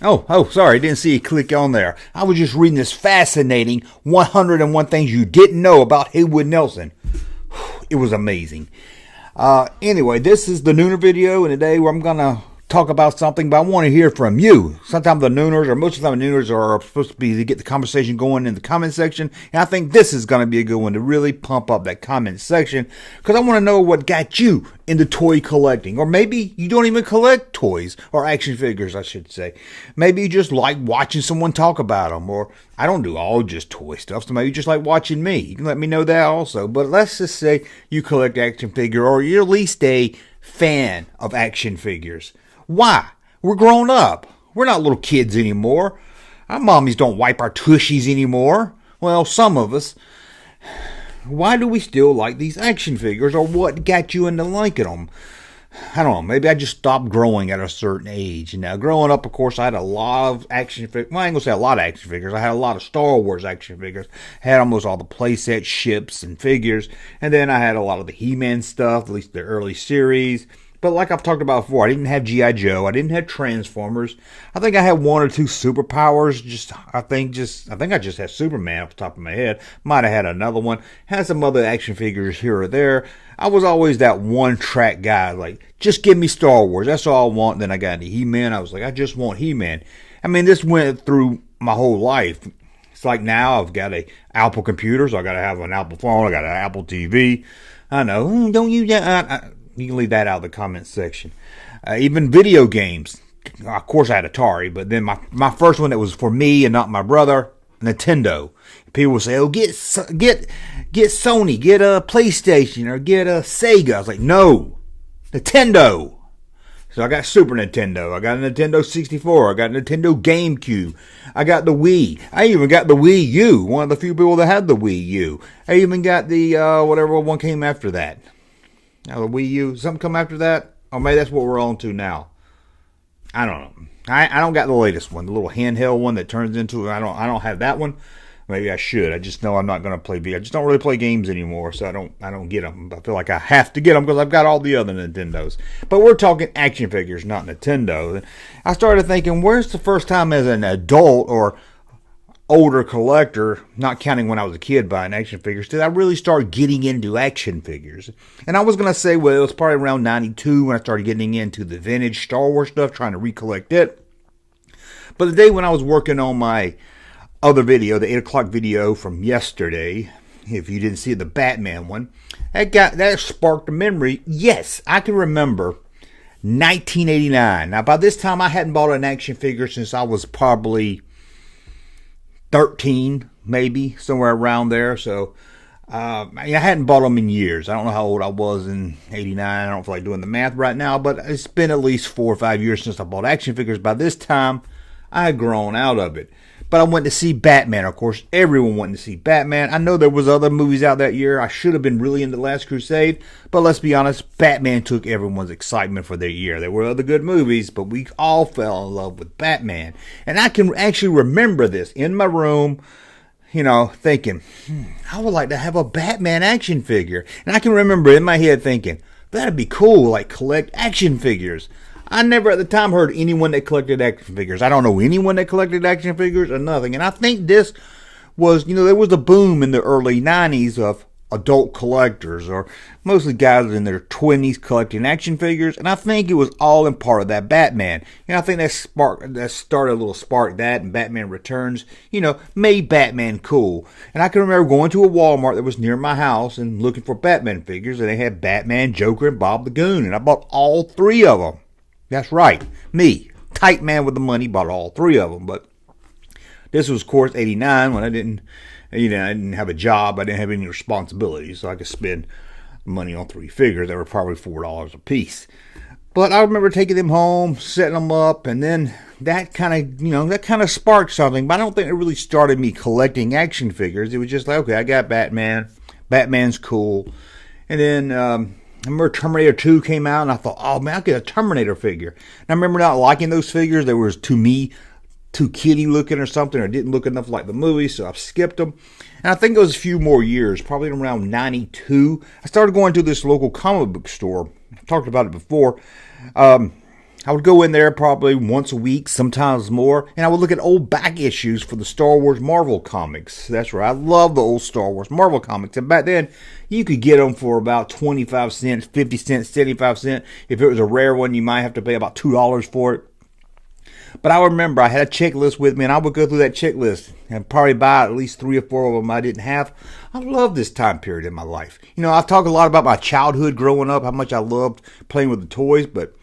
Oh, sorry, I didn't see you click on there. I was just reading this fascinating 101 things you didn't know about Haywood Nelson. It was amazing. Anyway, this is the Nooner video, and today I'm going to talk about something, but I want to hear from you. Sometimes the Nooners, or most of the time the Nooners, are supposed to be to get the conversation going in the comment section, and I think this is going to be a good one to really pump up that comment section, because I want to know what got you into toy collecting. Or maybe you don't even collect toys, or action figures, I should say. Maybe you just like watching someone talk about them, or I don't do all just toy stuff, so maybe you just like watching me. You can let me know that also. But let's just say you collect action figure, or you're at least a fan of action figures. Why? We're grown up. We're not little kids anymore. Our mommies don't wipe our tushies anymore. Well, some of us. Why do we still like these action figures, or what got you into liking them? I don't know. Maybe I just stopped growing at a certain age. Now, growing up, of course, I had a lot of action figures. Well, I ain't going to say a lot of action figures. I had a lot of Star Wars action figures. I had almost all the playset ships and figures. And then I had a lot of the He-Man stuff, at least the early series. But like I've talked about before, I didn't have G.I. Joe. I didn't have Transformers. I think I had one or two superpowers. I think I just had Superman off the top of my head. Might have had another one. Had some other action figures here or there. I was always that one-track guy. Like, just give me Star Wars. That's all I want. Then I got into He-Man. I was like, I just want He-Man. I mean, this went through my whole life. It's like now I've got a Apple computer, so I got to have an Apple phone. I got an Apple TV. I know. Don't use that. You can leave that out of the comments section. Even video games. Of course, I had Atari, but then my first one that was for me and not my brother, Nintendo. People would say, "Oh, get Sony, get a PlayStation, or get a Sega." I was like, "No, Nintendo." So I got Super Nintendo. I got a Nintendo 64. I got a Nintendo GameCube. I got the Wii. I even got the Wii U. One of the few people that had the Wii U. I even got the whatever one came after that. Now the Wii U, something come after that? Or maybe that's what we're on to now. I don't know. I don't got the latest one, the little handheld one that turns into. I don't have that one. Maybe I should. I just know I'm not going to play I just don't really play games anymore, so I don't get them. I feel like I have to get them because I've got all the other Nintendos. But we're talking action figures, not Nintendo. I started thinking, where's the first time as an adult or older collector, not counting when I was a kid buying action figures, did I really start getting into action figures? And I was going to say, well, it was probably around 92 when I started getting into the vintage Star Wars stuff, trying to recollect it. But the day when I was working on my other video, the 8 o'clock video from yesterday, if you didn't see the Batman one, that sparked a memory. Yes, I can remember 1989. Now, by this time, I hadn't bought an action figure since I was probably 13, maybe, somewhere around there. So I hadn't bought them in years. I don't know how old I was in 89. I don't feel like doing the math right now, but it's been at least 4 or 5 years since I bought action figures. By this time, I had grown out of it. But I went to see Batman. Of course, everyone went to see Batman. I know there was other movies out that year. I should have been really into Last Crusade. But let's be honest, Batman took everyone's excitement for their year. There were other good movies, but we all fell in love with Batman. And I can actually remember this in my room, thinking, I would like to have a Batman action figure. And I can remember in my head thinking, that'd be cool, like collect action figures. I never at the time heard anyone that collected action figures. I don't know anyone that collected action figures or nothing. And I think this was, there was a boom in the early 90s of adult collectors, or mostly guys in their 20s collecting action figures. And I think it was all in part of that Batman. And I think that started a little spark that, and Batman Returns, made Batman cool. And I can remember going to a Walmart that was near my house and looking for Batman figures. And they had Batman, Joker, and Bob the Goon. And I bought all 3 of them. That's right, me, tight man with the money, bought all 3 of them. But this was, of course, 89 when I didn't have a job. I didn't have any responsibilities, so I could spend money on 3 figures that were probably $4 a piece. But I remember taking them home, setting them up, and then that kind of sparked something. But I don't think it really started me collecting action figures. It was just like, okay, I got Batman. Batman's cool. And then I remember Terminator 2 came out, and I thought, oh man, I'll get a Terminator figure. And I remember not liking those figures. They were, to me, too kiddie looking or something, or didn't look enough like the movie, so I skipped them. And I think it was a few more years, probably around 92. I started going to this local comic book store. I've talked about it before. I would go in there probably once a week, sometimes more, and I would look at old back issues for the Star Wars Marvel comics. That's right, I love the old Star Wars Marvel comics. And back then, you could get them for about 25 cents, 50 cents, 75 cents. If it was a rare one, you might have to pay about $2 for it. But I remember I had a checklist with me, and I would go through that checklist and probably buy at least 3 or 4 of them I didn't have. I love this time period in my life. You know, I've talked a lot about my childhood growing up, how much I loved playing with the toys, but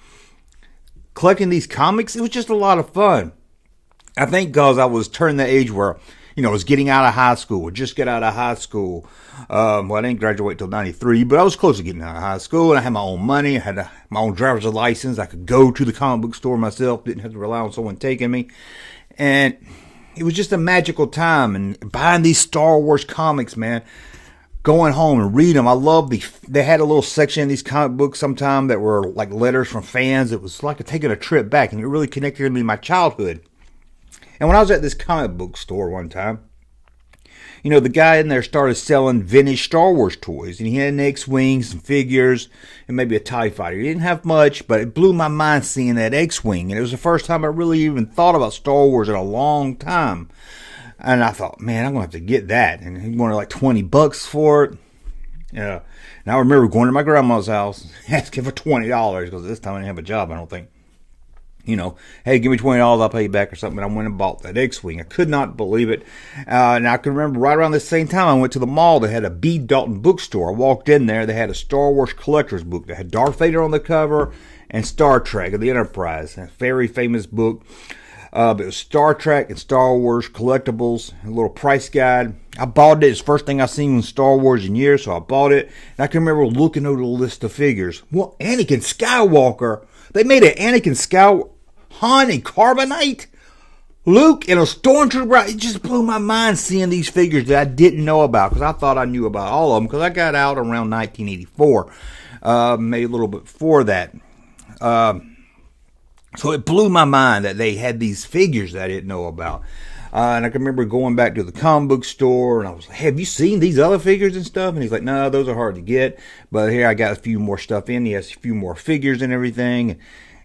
collecting these comics, it was just a lot of fun. I think because I was turning the age where, you know, I was getting out of high school, or just get out of high school. Well, I didn't graduate till 93, but I was close to getting out of high school, and I had my own money. I had my own driver's license. I could go to the comic book store myself, didn't have to rely on someone taking me. And it was just a magical time. And buying these Star Wars comics, man, going home and read them. I love they had a little section in these comic books sometime that were like letters from fans. It was like taking a trip back, and it really connected me to my childhood. And when I was at this comic book store one time, you know, the guy in there started selling vintage Star Wars toys, and he had an X-Wing, some figures, and maybe a TIE fighter. He didn't have much, but it blew my mind seeing that X-Wing, and it was the first time I really even thought about Star Wars in a long time. And I thought, man, I'm going to have to get that. And he wanted like $20 for it. Yeah. And I remember going to my grandma's house, asking for $20, because this time I didn't have a job, I don't think. You know, hey, give me $20, I'll pay you back or something. And I went and bought that X-Wing. I could not believe it. And I can remember right around the same time I went to the mall. They had a B. Dalton bookstore. I walked in there. They had a Star Wars collector's book. They had Darth Vader on the cover and Star Trek of the Enterprise. A very famous book. But it was Star Trek and Star Wars collectibles, a little price guide. I bought it. It's the first thing I've seen in Star Wars in years, so I bought it. And I can remember looking over the list of figures. Well, Anakin Skywalker. They made an Anakin Skywalker, Han in carbonite, Luke in a stormtrooper. It just blew my mind seeing these figures that I didn't know about, because I thought I knew about all of them, because I got out around 1984, maybe a little bit before that. So it blew my mind that they had these figures that I didn't know about. And I can remember going back to the comic book store, and I was like, hey, have you seen these other figures and stuff? And he's like, no, those are hard to get. But here I got a few more stuff in. He has a few more figures and everything.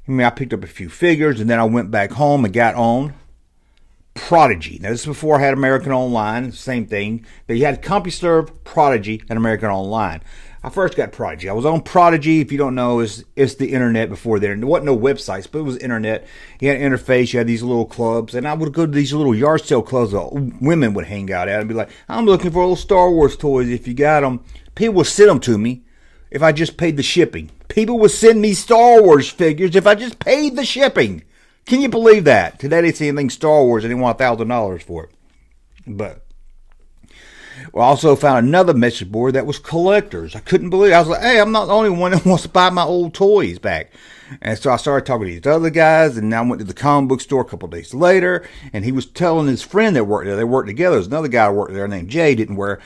I mean, I picked up a few figures, and then I went back home and got on Prodigy. Now, this is before I had American Online. Same thing. But you had CompuServe, Prodigy, and American Online. I first got Prodigy. I was on Prodigy. If you don't know, it's the internet before there. There wasn't no websites, but it was internet. You had an interface. You had these little clubs. And I would go to these little yard sale clubs that women would hang out at and be like, I'm looking for little Star Wars toys. If you got them, people would send them to me if I just paid the shipping. People would send me Star Wars figures if I just paid the shipping. Can you believe that? Today they see anything Star Wars and they want $1,000 for it. But we also found another message board that was collectors. I couldn't believe it. I was like, hey, I'm not the only one that wants to buy my old toys back. And so I started talking to these other guys, and I went to the comic book store a couple of days later, and he was telling his friend that worked there. They worked together. There's another guy who worked there named Jay, didn't wear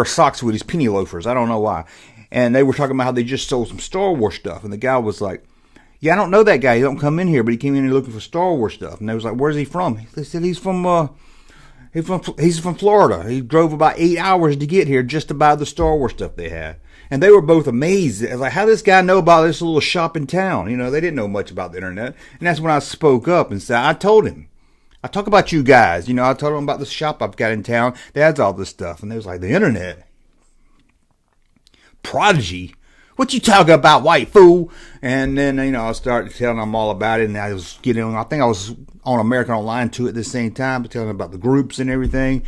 socks with his penny loafers. I don't know why. And they were talking about how they just sold some Star Wars stuff. And the guy was like, yeah, I don't know that guy. He don't come in here, but he came in here looking for Star Wars stuff. And they was like, where's he from? They said he's from Florida. He drove about 8 hours to get here just to buy the Star Wars stuff they had. And they were both amazed. It was like, how does this guy know about this little shop in town? You know, they didn't know much about the internet. And that's when I spoke up and said, I told him, I talk about you guys. You know, I told him about the shop I've got in town that has all this stuff. And they was like, the internet? Prodigy? What you talking about, white fool? And then, you know, I started telling them all about it. And I was getting on, I think I was on American Online too at the same time, telling them about the groups and everything.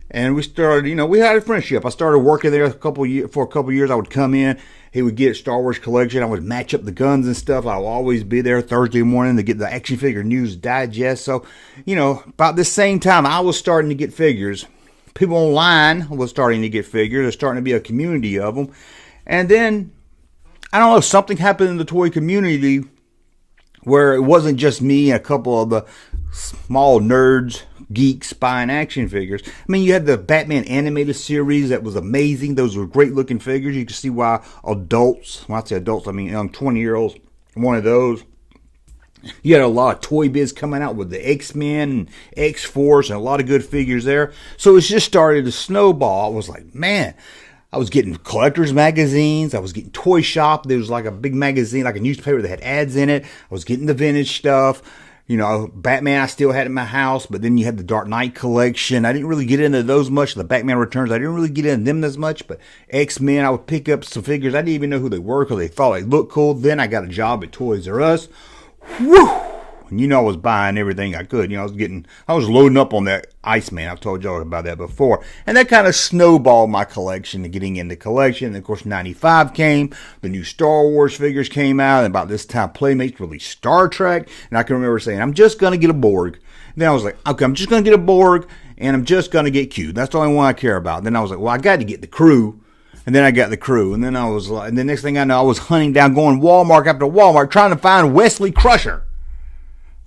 And we started, you know, we had a friendship. I started working there for a couple years. I would come in. He would get Star Wars collection. I would match up the guns and stuff. I would always be there Thursday morning to get the Action Figure News Digest. So, you know, about the same time I was starting to get figures. People online was starting to get figures. There's starting to be a community of them. And then, I don't know, something happened in the toy community where it wasn't just me and a couple of the small nerds, geeks buying action figures. I mean, you had the Batman animated series that was amazing. Those were great looking figures. You can see why adults, when I say adults, I mean young 20-year-olds, wanted those. You had a lot of Toy Biz coming out with the X-Men and X-Force and a lot of good figures there. So it's just started to snowball. I was like, man, I was getting collector's magazines. I was getting Toy Shop. There was like a big magazine, like a newspaper that had ads in it. I was getting the vintage stuff. You know, Batman I still had in my house, but then you had the Dark Knight collection. I didn't really get into those much. The Batman Returns, I didn't really get into them as much, but X-Men, I would pick up some figures. I didn't even know who they were because they thought they looked cool. Then I got a job at Toys R Us. Woo! And you know I was buying everything I could. You know, I was loading up on that Iceman. I've told y'all about that before. And that kind of snowballed my collection and getting into collection. And of course, 95 came. The new Star Wars figures came out. And about this time, Playmates released Star Trek. And I can remember saying, I'm just going to get a Borg. And then I was like, okay, I'm just going to get a Borg. And I'm just going to get Q. That's the only one I care about. And then I was like, well, I got to get the Crew. And then I got the Crew. And then I was like, and the next thing I know, I was hunting down, going Walmart after Walmart, trying to find Wesley Crusher.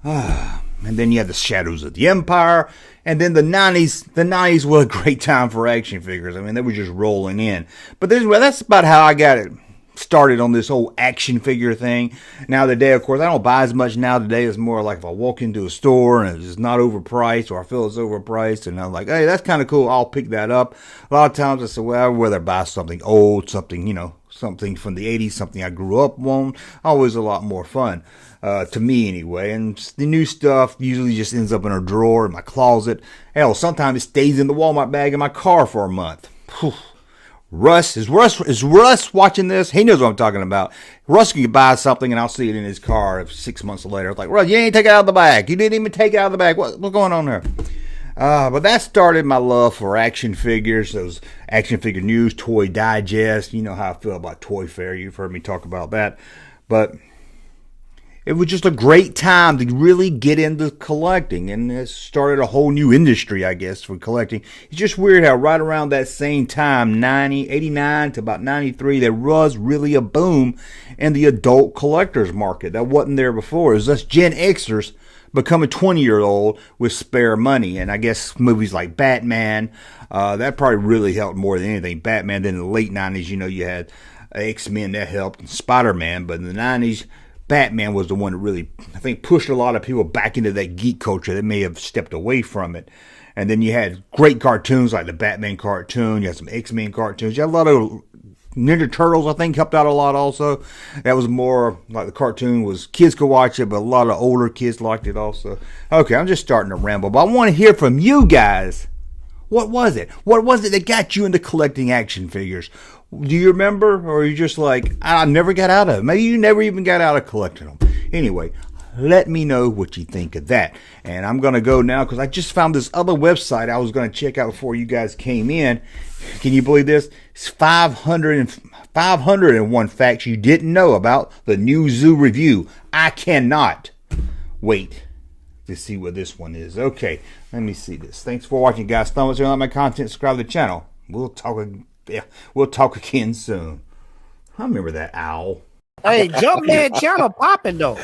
And then you had the Shadows of the Empire, and then the 90s. The 90s were a great time for action figures. I mean, they were just rolling in. But that's about how I got it started on this whole action figure thing. Now today, of course, I don't buy as much now. Today it's more like if I walk into a store and it's not overpriced, or I feel it's overpriced, and I'm like, hey, that's kind of cool, I'll pick that up. A lot of times I say, well, I'd rather buy something old, something, you know, something from the 80s, something I grew up on. Always a lot more fun. To me anyway, and the new stuff usually just ends up in a drawer in my closet. Hell, sometimes it stays in the Walmart bag in my car for a month. Whew. Is Russ watching this? He knows what I'm talking about. Russ can buy something and I'll see it in his car 6 months later. It's like, Russ, you ain't take it out of the bag. You didn't even take it out of the bag. What's going on there? But that started my love for action figures. Those Action Figure News, Toy Digest. You know how I feel about Toy Fair. You've heard me talk about that. But it was just a great time to really get into collecting, and it started a whole new industry, I guess, for collecting. It's just weird how right around that same time, 89 to about 93, there was really a boom in the adult collectors market. That wasn't there before. It was us Gen Xers becoming 20-year-old with spare money, and I guess movies like Batman, that probably really helped more than anything. Batman, then in the late 90s, you know, you had X-Men that helped, and Spider-Man, but in the 90s, Batman was the one that really, I think, pushed a lot of people back into that geek culture that may have stepped away from it. And then you had great cartoons like the Batman cartoon. You had some X-Men cartoons. You had a lot of Ninja Turtles, I think, helped out a lot also. That was more like the cartoon was, kids could watch it, but a lot of older kids liked it also. Okay, I'm just starting to ramble, but I want to hear from you guys. What was it? What was it that got you into collecting action figures? Do you remember? Or are you just like, I never got out of it? Maybe you never even got out of collecting them. Anyway, let me know what you think of that. And I'm going to go now because I just found this other website I was going to check out before you guys came in. Can you believe this? It's 501 facts you didn't know about the new Zoo Review. I cannot wait to see what this one is. Okay, let me see this. Thanks for watching, guys. Thumbs up, like my content, subscribe to the channel. We'll talk again soon. I remember that owl. Hey, Junkman channel popping though.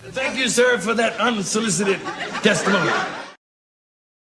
Thank you, sir, for that unsolicited testimony.